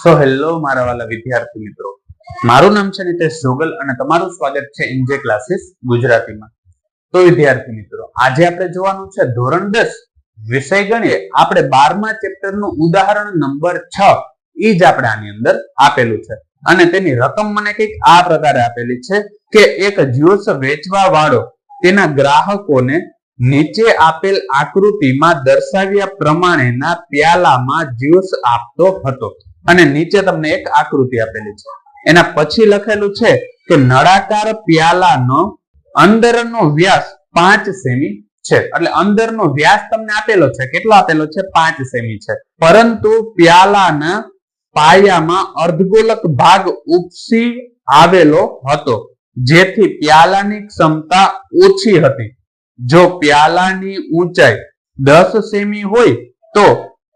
Hello મારા વાલા વિદ્યાર્થી મિત્રો, મારું નામ છે નિતેશ જોગલ અને તમારું સ્વાગત છે એનજે ક્લાસીસ ગુજરાતીમાં. તો વિદ્યાર્થી મિત્રો, આજે આપણે જોવાનું છે ધોરણ 10 વિષય ગણિત. આપણે 12મા ચેપ્ટરનું ઉદાહરણ નંબર 6 ઈ જ આપણે આની અંદર આપેલું છે અને તેની રકમ મને કંઈક આ પ્રકારે આપેલી છે કે એક જ્યુસ વેચવા વાળો તેના ગ્રાહકોને નીચે આપેલ આકૃતિમાં દર્શાવ્યા પ્રમાણેના પ્યાલામાં જ્યુસ આપતો હતો. અને નીચે તમને એક આકૃતિ આપેલી છે, એના પછી લખેલું છે કે નળાકાર પ્યાલાનો અંદરનો વ્યાસ 5 સેમી છે. એટલે અંદરનો વ્યાસ તમને આપેલો છે, કેટલો આપેલો છે? 5 સેમી છે. પરંતુ પ્યાલાના પાયામાં અર્ધગોલક ભાગ ઉપસી આવેલો હતો, જેથી પ્યાલાની ક્ષમતા ઓછી હતી. જો પ્યાલાની ઊંચાઈ 10 સેમી હોય તો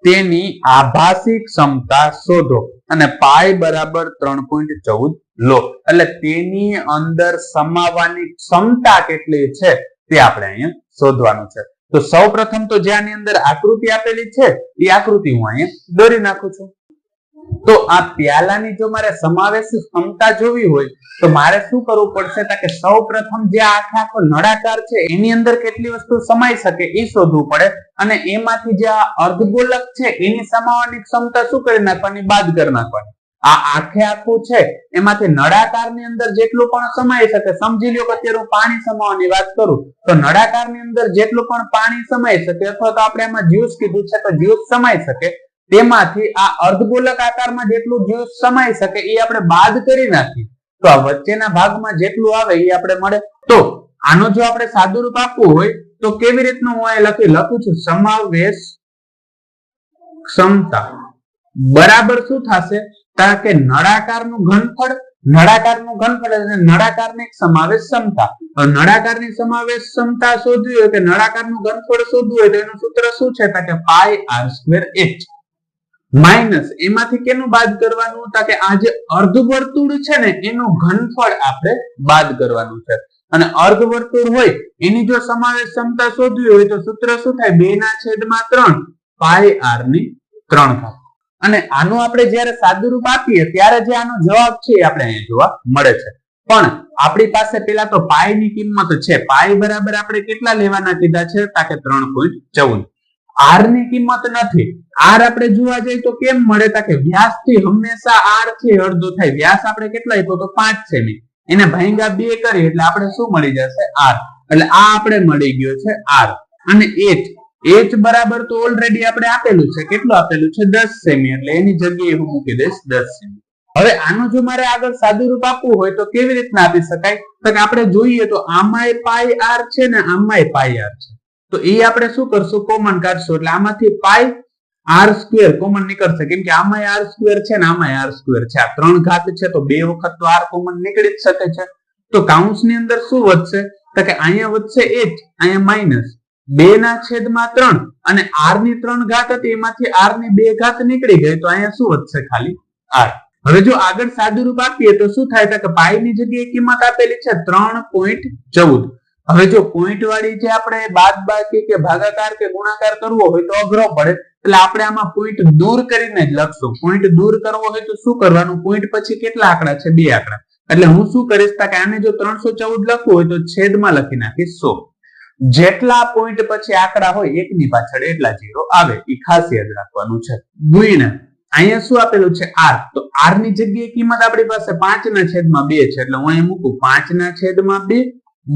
તેની આભાસી ક્ષમતા શોધો અને પાઈ બરાબર 3.14 લો. એટલે તેની અંદર સમાવવાની ક્ષમતા કેટલી છે તે આપણે અહીંયા શોધવાનું છે. તો સૌપ્રથમ તો જે આની અંદર આકૃતિ આપેલી છે એ આકૃતિ હું અહીંયા દોરી નાખું છું. તો આ પ્યાલાની જો મારે સમાવેશ ક્ષમતા જોવી હોય તો મારે શું કરવું પડશે? કે સૌપ્રથમ જે આખો નળાકાર છે એની અંદર કેટલી વસ્તુ સમાઈ શકે એ શોધવું પડે અને એમાંથી જે આ અર્ધગોલક છે એની સમાવવાની ક્ષમતા શું કરી નાખવાની? બાદ કરી નાખવાની. આ આખું છે એમાંથી નળાકારની અંદર જેટલું પણ સમાઈ શકે, સમજી લ્યો કે અત્યારે હું પાણી સમાવવાની વાત કરું તો નળાકારની અંદર જેટલું પણ પાણી સમાઈ શકે અથવા તો આપણે આમાં જ્યુસ કીધું છે તો જ્યુસ સમાઈ શકે, તેમાંથી આ અર્ધગોલક આકારમાં જેટલું જ્યુસ સમાઈ શકે એ આપણે બાદ કરી નાખીએ તો આ વચ્ચેના ભાગમાં જેટલું આવે એ આપણે મળે. તો આનો જો આપણે સાદુરૂપ આપવું હોય તો કેવી રીતનું હું અહીં લખું છું? સમાવેશ ક્ષમતા બરાબર શું થશે? કે નળાકારનું ઘનફળ, નળાકારનું ઘનફળ એટલે નળાકારની સમાવેશ ક્ષમતા. નળાકારની સમાવેશ ક્ષમતા શોધવી હોય કે નળાકારનું ઘનફળ શોધવું હોય તો એનું સૂત્ર શું છે? કે પાઈ r²h માઇનસ એમાંથી કેનું બાદ કરવાનું? કે આ જે અર્ધવર્તુળ છે ને એનું ઘનફળ આપણે બાદ કરવાનું છે. અને અર્ધવર્તુળ હોય એની જો સમાવેશ ક્ષમતા શોધવી હોય તો સૂત્ર શું થાય? 2/3 પાઈ r⁻3. અને આનું આપણે જ્યારે સાદુરૂપ આપીએ ત્યારે જે આનો જવાબ છે આપણે અહીંયા જોવા મળે છે. પણ આપણી પાસે પેલા તો પાઈ ની કિંમત છે. પાઈ બરાબર આપણે કેટલા લેવાના કીધા છે? કે 3.14. આર ની કિંમત નથી. આર આપણે જોવા જઈએ તો કેમ મળે? કે વ્યાસ થી હંમેશા આર થી અડધો થાય. વ્યાસ આપણે કેટલા આપ્યો? તો 5 સેમી. એને ભાગ્યા 2 કરી એટલે આપણે શું મળી જશે? આર. એટલે આ આપણે મળી ગયો છે આર. અને એચ બરાબર તો ઓલરેડી આપણે આપેલું છે. કેટલું આપેલું છે? 10 સેમી. એટલે એની જગ્યાએ હું મૂકી દઈશ 10 સેમી. હવે આનું જો મારે આગળ સાદુરૂપ આપવું હોય તો કેવી રીતના આપી શકાય? તો કે આપણે જોઈએ તો આમાંય પાઈ આર છે ને આમાંય પાઈ આર છે. તો એ આપણે શું કરશું? કોમન કાઢશું. એટલે આમાંથી પાઈ r² કોમન નીકળશે, કેમ કે આમાંય r² છે ને આમાંય r² છે. આ 3 ઘાત છે તો 2 વખત તો r કોમન નીકળી જ શકે છે. તો કૌંસની અંદર શું વધશે? તો કે અહીંયા વધશે h, અહીંયા માઈનસ 2/3 અને r ની 3 ઘાત હતી એમાંથી r ની 2 ઘાત નીકળી ગઈ તો અહીંયા શું વધશે? ખાલી r. હવે જો આગળ સાદુરૂપ આપીએ તો શું થાય? કે પાઈ ની જગ્યાએ કિંમત આપેલી છે 3.14. હવે જો પોઈન્ટ વાળી જે આપણે બાદબાકી કે ભાગાકાર કે ગુણાકાર કરવો હોય તો અઘરો પડે, એટલે આપણે આમાં પોઈન્ટ દૂર કરીને જ લખશું. પોઈન્ટ દૂર કરવો હોય તો શું કરવાનું? પોઈન્ટ પછી કેટલા આંકડા છે? 2 આંકડા. એટલે હું શું કરીશ? કે આને જો 314 લખવું હોય તો છેદમાં લખી નાખીશ 100. જેટલા પોઈન્ટ પછી આંકડા હોય એકની પાછળ એટલા 0 આવે, એ ખાસ યાદ રાખવાનું છે. ગુણ્યા અહીંયા શું આપેલું છે? r. તો r ની જગ્યાએ કિંમત આપણી પાસે 5/2 છે. એટલે હું અહીં મૂકું 5/2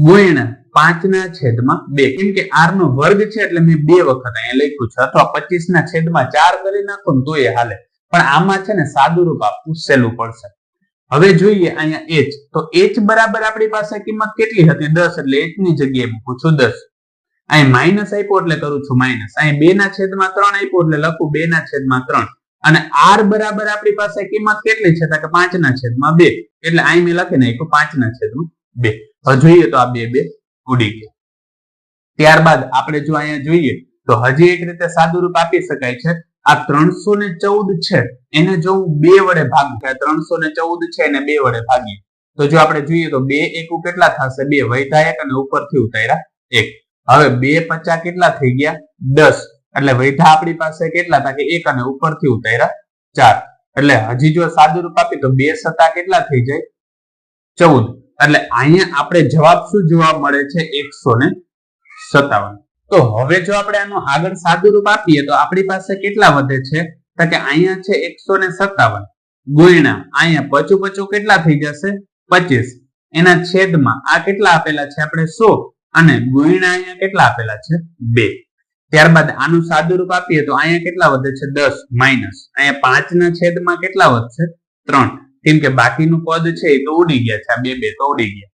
ગુણ્યા 5/2. કેમ કે r નો વર્ગ છે એટલે મેં 2 વખત અહીંયા લખ્યું છે. અથવા 25/4 કરી નાખો ને તો એ હાલે. પણ આમાં છે ને સાદુરૂપ આપવું સહેલું પડશે. હવે જોઈએ અહીંયા h. તો h બરાબર આપણી પાસે કિંમત કેટલી હતી? 10. એટલે h ની જગ્યાએ મૂકું છું 10. અહીં માઇનસ આપ્યો એટલે કરું છું માઇનસ. અહીં 2/3 આપ્યો એટલે લખું 2/3. અને r બરાબર આપણી પાસે કિંમત કેટલી છે? કે 5/2. એટલે અહીં મેં લખી નાખ્યું 5/2. હવે જોઈએ તો આ 2 ઉડી ગયા. ત્યારબાદ આપણે જો અહીંયા જોઈએ તો હજી એક રીતે સાદુરૂપ આપી શકાય છે. આ 314 છે એને જો હું 2 વડે ભાગું, 314 છે એને 2 વડે ભાગીએ તો જો આપણે જોઈએ તો 2 એકુ કેટલા થશે? 2 વૈધા 1 અને ઉપરથી ઉતાર્યા 1. હવે 2 50 કેટલા થઈ ગયા? 10. એટલે વૈધા આપણી પાસે કેટલા હતા? કે 1 અને ઉપરથી ઉતાર્યા 4. એટલે હજી જો સાદુરૂપ આપી તો 2 સત્તા કેટલા થઈ જાય 14. એટલે અહીંયા આપણે જવાબ શું જોવા મળે છે 157. તો હવે જો આપણે આનું આગળ સાદુરૂપ આપીએ તો આપણી પાસે કેટલા વધે છે તો કે અહીંયા છે 157 ગુણ્યા અહીંયા પચું કેટલા થઈ જશે 25 એના છેદમાં આ કેટલા આપેલા છે આપણે 100 અને ગુણ્યા અહીંયા કેટલા આપેલા છે 2. ત્યારબાદ આનું સાદુરૂપ આપીએ તો અહીંયા કેટલા વધે છે 10 માઇનસ અહીંયા 5 ના છેદમાં કેટલા વધશે 3 કેમ કે બાકીનું પદ છે એ તો ઉડી ગયા છે, આ બે તો ઉડી ગયા.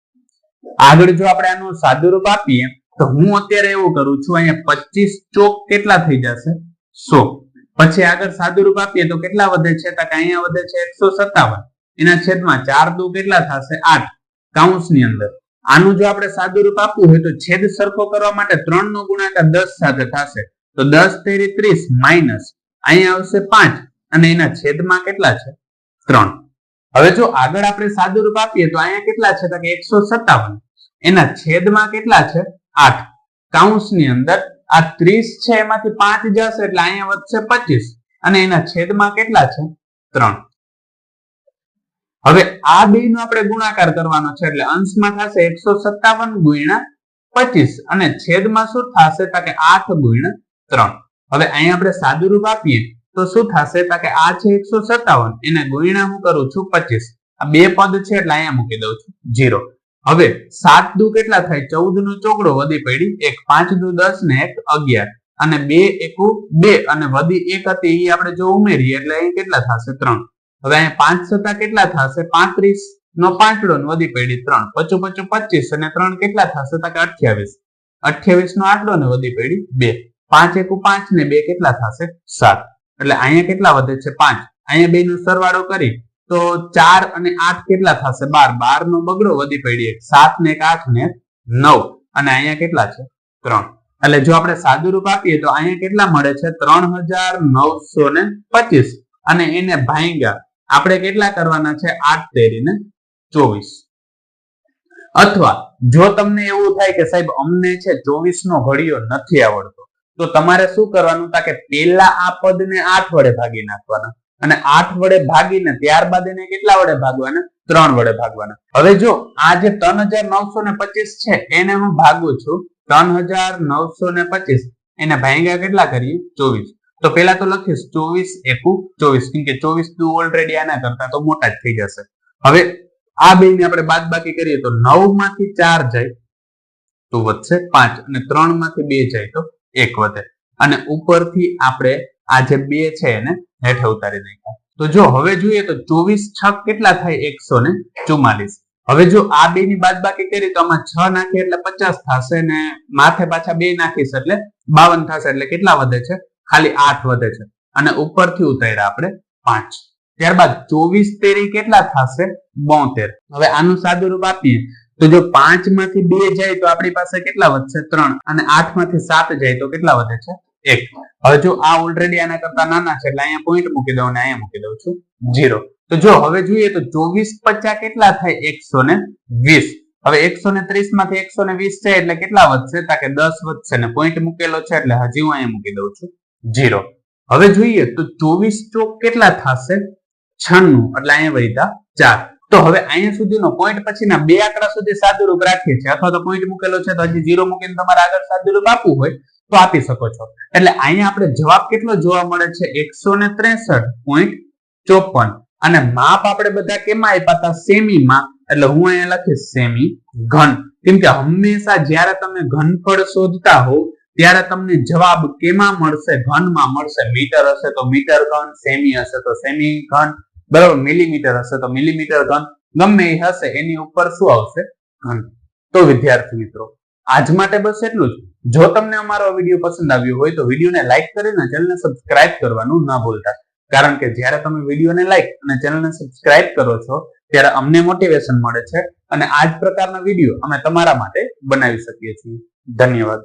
આગળ જો આપણે આનું સાદુરૂપ આપીએ તો હું અત્યારે એવું કરું છું અહીંયા 25 ચોક કેટલા થઈ જશે 100. પછી આગળ સાદુરૂપ આપીએ તો કેટલા વધે છે તો અહીંયા વધે છે 157 એના છેદમાં 4 દુ કેટલા થશે 8 કૌંસની અંદર. આનું જો આપણે સાદુરૂપ આપવું હોય તો છેદ સરખો કરવા માટે 3 નો ગુણાકાર 10 સાથે થશે તો 10 તેરી 30 માઇનસ અહીંયા આવશે 5 અને એના છેદમાં કેટલા છે 3. હવે જો આગળ આપણે સાદુરૂપ આપીએ તો અહીંયા કેટલા છે તો કે 157 એના છેદમાં કેટલા છે 8 કૌંસની અંદર આ 30 છે એમાંથી 5 જશે એટલે અહીંયા વધશે 25 અને એના છેદમાં કેટલા છે 3. હવે આ બે નો આપણે ગુણાકાર કરવાનો છે એટલે અંશમાં થશે 157 ગુણ્યા 25 અને છેદમાં શું થશે તો કે 8 ગુણ્યા 3. હવે અહીંયા આપણે સાદુરૂપ આપીએ તો શું થશે તો કે આ છે 157 એને ગુણ્યા હું કરું છું 25 આ બે પદ છે એટલે અહીંયા મૂકી દઉં છું 0. હવે 7 દુ કેટલા થાય 14 નો ચોકડો વધી પડી 1 5 દુ 10 ને 1 11 અને 2 એકુ 2 અને વધી 1 હતી એ આપણે જો ઉમેરીએ એટલે અહીં કેટલા થશે 3. હવે અહીંયા 5 સત્તા કેટલા થશે 35 નો પાંચડો વધી પડી 3 પચું 25 અને 3 કેટલા થશે તો કે 28 નો આટલો ને વધી પડી 2 5 એકુ 5 ને 2 કેટલા થશે 7. એટલે અહીંયા કેટલા વધે છે 5 અહીંયા બે નો સરવાળો કરી તો 4 અને 8 કેટલા થશે 12 નો બગડો વધી પડી 7 ને 8 ને 9 અને અહીંયા કેટલા છે 3. એટલે જો આપણે સાદુરૂપ આપીએ તો અહીંયા કેટલા મળે છે 3925 અને એને ભાંગ્યા આપણે કેટલા કરવાના છે 8 તેરીને 24. અથવા જો તમને એવું થાય કે સાહેબ અમને છે 24 નો ઘડિયો નથી આવડતો તો તમારે શું કરવાનું કે પેલા આ પદને 8 વડે ભાગી નાખવાના અને 8 વડે ભાગીને ત્યારબાદ એને કેટલા વડે ભાગવાના 3 વડે ભાગવાના. હવે જો આ જે 3925 છે એને હું ભાગું છું 3925 એને ભાગ્યા કેટલા કરીએ 24. તો પેલા તો લખીશ 24 એકુ 24 કેમ કે 24 દુ ઓલરેડી આના કરતા તો મોટા જ થઈ જશે. હવે આ બે ને આપણે બાદબાકી કરીએ તો 9 માંથી 4 જાય તો વધશે 5 અને 3 માંથી 2 જાય તો 1 વધે અને ઉપરથી આપણે આ જે 2 છે એને હેઠે ઉતારી નાખ્યા. તો જો હવે જોઈએ તો 24 છક કેટલા થાય 144. હવે જો આ બે ની બાદબાકી કરી તો આમાં 6 નાખીએ એટલે 50 થશે ને માથે પાછા 2 નાખીશ એટલે 52 થશે એટલે કેટલા વધે છે ખાલી 8 વધે છે અને ઉપરથી ઉતાર્યા આપણે 5. ત્યારબાદ 24 તેરી કેટલા થશે 72. હવે આનું સાદુરૂપ આપીએ તો જો 5 માંથી 2 જાય તો આપણી પાસે કેટલા વધશે 3 અને 8 માંથી 7 જાય તો કેટલા વધે છે 1. હવે જો આ ઓલરેડી આના કરતા નાના છે એટલે અહીંયા પોઈન્ટ મૂકી દઉં અને અહીંયા મૂકી દઉં છું 0. તો જો હવે જોઈએ તો 24 50 કેટલા થાય 120. હવે 130 માંથી 120 છે એટલે કેટલા વધશે તો કે 10 વધશે ને પોઈન્ટ મૂકેલો છે એટલે હજી હું અહીંયા મૂકી દઉં છું 0. હવે જોઈએ તો 24 ચોક કેટલા થશે 96 એટલે અહીંયા વધ્યા 4. તો હવે અહીંયા સુધીનો પોઈન્ટ પછીના બે આંકડા સુધી સાદુરૂપ રાખીએ છીએ અથવા તો પોઈન્ટ મૂકેલો છે તો હજી 0 મૂકીને તમારે આગળ સાદુરૂપ આપવું હોય તો આપી શકો છો. એટલે અહીંયા આપણે જવાબ કેટલો જોવા મળે છે 163.54 અને માપ આપણે બધા કેમાં આપ્યા હતા સેમી માં એટલે હું અહીંયા લખીશ સેમી ઘન કેમ કે હંમેશા જ્યારે તમે ઘનફળ શોધતા હો ત્યારે તમને જવાબ કેમાં મળશે ઘનમાં મળશે. મીટર હશે તો મીટર ઘન, સેમી હશે તો સેમી ઘન, બરાબર મિલીમીટર હશે તો મિલીમીટર ઘન, ગમે એ હશે એની ઉપર શું આવશે ઘન. તો વિદ્યાર્થી મિત્રો આજ માટે બસ એટલું જ. જો તમને અમારો વિડીયો પસંદ આવ્યો હોય તો વિડીયોને લાઈક કરીને ચેનલને સબસ્ક્રાઇબ કરવાનું ન ભૂલતા કારણ કે જ્યારે તમે વિડીયોને લાઈક અને ચેનલને સબસ્ક્રાઇબ કરો છો ત્યારે અમને મોટિવેશન મળે છે અને આ જ પ્રકારના વિડીયો અમે તમારા માટે બનાવી શકીએ છીએ. ધન્યવાદ.